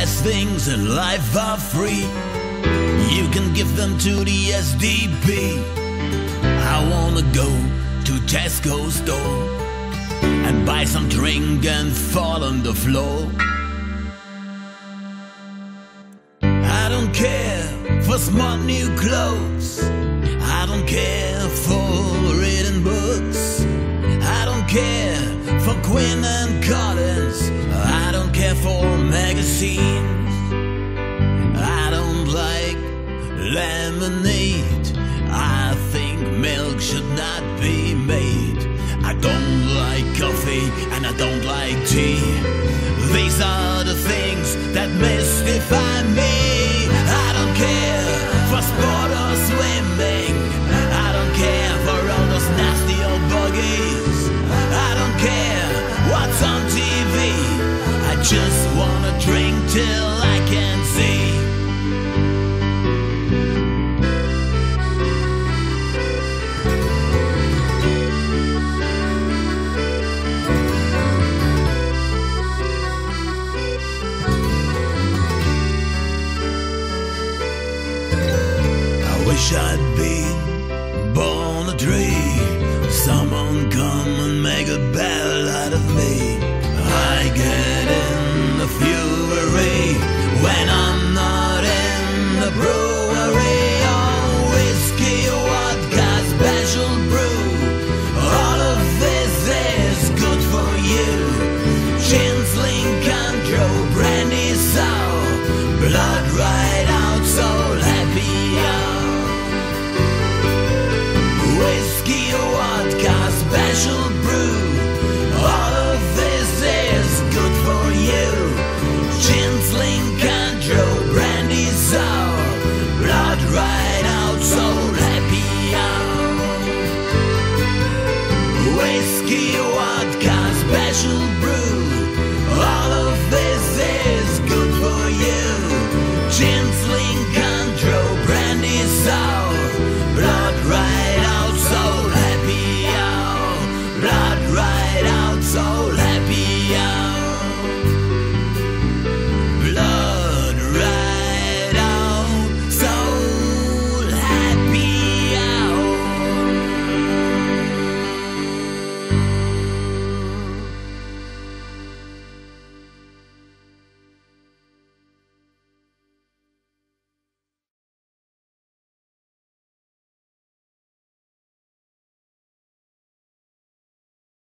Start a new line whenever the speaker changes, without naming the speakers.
best things in life are free. You can give them to the SDP. I wanna go to Tesco store and buy some drink and fall on the floor. I don't care for smart new clothes. I don't care for reading books. I don't care for Quinn and Collins. I don't care for magazines. I don't like lemonade. I think milk should not be made. I don't like coffee and I don't like tea. These are the things that mystify me. I don't care for sport or swimming. I don't care for all those nasty old buggies. I don't care what's on TV. I just wanna drink till I can't see. I wish I'd been born a tree. Someone come and make a bell out of me. I get in the fury when I'm not in the brewery. Oh, whiskey, vodka, special brew. All of this is good for you. Gins, Lincoln, Joe, brandy, sour, blood right out, soul happy hour. Whiskey, vodka, special brew. All of this is good for you. Gins, Lincoln, Joe, brandy, sour, blood right out, soul happy hour. Whiskey, vodka, special brew.